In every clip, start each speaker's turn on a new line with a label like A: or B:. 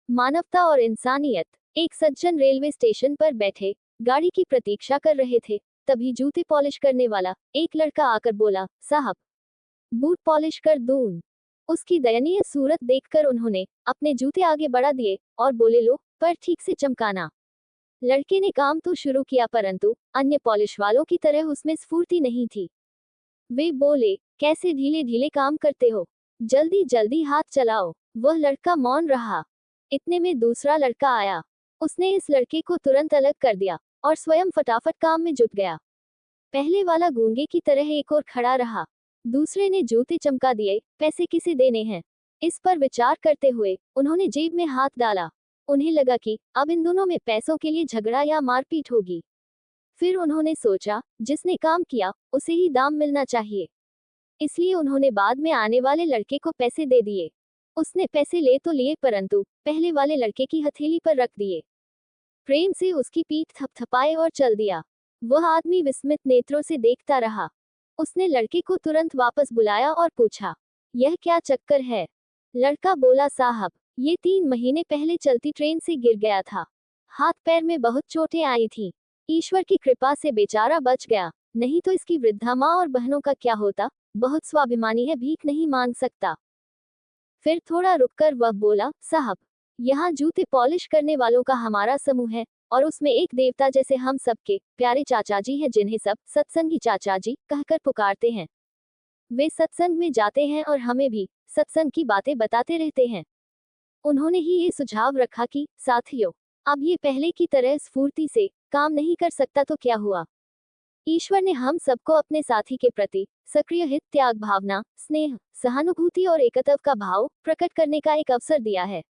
A: मानवता और इंसानियत। एक सज्जन रेलवे स्टेशन पर बैठे गाड़ी की प्रतीक्षा कर रहे थे। तभी जूते पॉलिश करने वाला एक लड़का आकर बोला, साहब, बूट पॉलिश कर दूं? उसकी दयनीय सूरत देखकर उन्होंने अपने जूते आगे बढ़ा दिए और बोले, लो, पर ठीक से चमकाना। लड़के ने काम तो शुरू किया, परंतु अन्य पॉलिश वालों की तरह उसमें स्फूर्ति नहीं थी। वे बोले, कैसे ढीले ढीले काम करते हो, जल्दी जल्दी हाथ चलाओ। वह लड़का मौन रहा। इतने में दूसरा लड़का आया। उसने इस लड़के को तुरंत अलग कर दिया और स्वयं फटाफट काम में जुट गया। पहले वाला गूंगे की तरह एक और खड़ा रहा। दूसरे ने जूते चमका दिए, पैसे किसे देने हैं? इस पर विचार करते हुए उन्होंने जेब में हाथ डाला। उन्हें लगा कि अब इन दोनों में पैसों के लिए झगड़ा या मारपीट होगी। फिर उन्होंने सोचा, जिसने काम किया उसे ही दाम मिलना चाहिए। इसलिए उन्होंने बाद में आने वाले लड़के को पैसे दे दिए। उसने पैसे ले तो लिए, परंतु पहले वाले लड़के की हथेली पर रख दिए। प्रेम से उसकी पीठ थपथपाए और चल दिया। वह आदमी विस्मित नेत्रों से देखता रहा। उसने लड़के को तुरंत वापस बुलाया और पूछा, यह क्या चक्कर है? लड़का बोला, साहब, ये 3 महीने पहले चलती ट्रेन से गिर गया था। हाथ पैर में बहुत चोटें आई थी। ईश्वर की कृपा से बेचारा बच गया, नहीं तो इसकी वृद्धा माँ और बहनों का क्या होता? बहुत स्वाभिमानी है, भीख नहीं मांग सकता। फिर थोड़ा रुककर वह बोला, साहब, यहाँ जूते पॉलिश करने वालों का हमारा समूह है और उसमें एक देवता जैसे हम सबके प्यारे चाचा जी हैं, जिन्हें सब सत्संगी चाचा जी कहकर पुकारते हैं। वे सत्संग में जाते हैं और हमें भी सत्संग की बातें बताते रहते हैं। उन्होंने ही ये सुझाव रखा कि साथियों, अब ये पहले की तरह स्फूर्ति से काम नहीं कर सकता तो क्या हुआ? ईश्वर ने हम सबको अपने साथी के प्रति सक्रिय हित, त्याग भावना, स्नेह, सहानुभूति और एकत्व का भाव प्रकट करने का एक अवसर दिया है।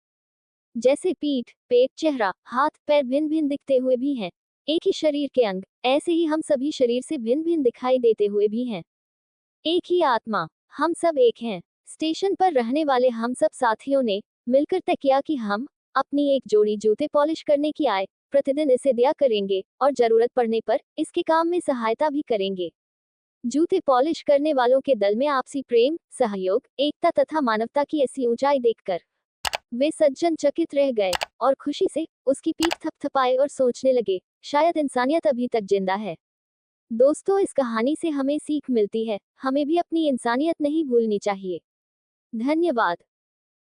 A: जैसे पीठ, पेट, चेहरा, हाथ पैर भिन्न भिन्न दिखते हुए भी हैं, एक ही शरीर के अंग, ऐसे ही हम सभी शरीर से भिन्न भिन्न दिखाई देते हुए भी हैं। एक ही आत्मा, हम सब एक हैं। स्टेशन पर रहने वाले हम सब साथियों ने मिलकर तय किया कि हम अपनी एक जोड़ी जूते पॉलिश करने की आय प्रतिदिन इसे दिया करेंगे और जरूरत पड़ने पर इसके काम में सहायता भी करेंगे। जूते पॉलिश करने वालों के दल में आपसी प्रेम, सहयोग, एकता तथा मानवता की ऐसी ऊंचाई देखकर वे सज्जन चकित रह गए और खुशी से उसकी पीठ थपथपाए और सोचने लगे, शायद इंसानियत अभी तक जिंदा है। दोस्तों, इस कहानी से हमें सीख मिलती है, हमें भी अपनी इंसानियत नहीं भूलनी चाहिए। धन्यवाद।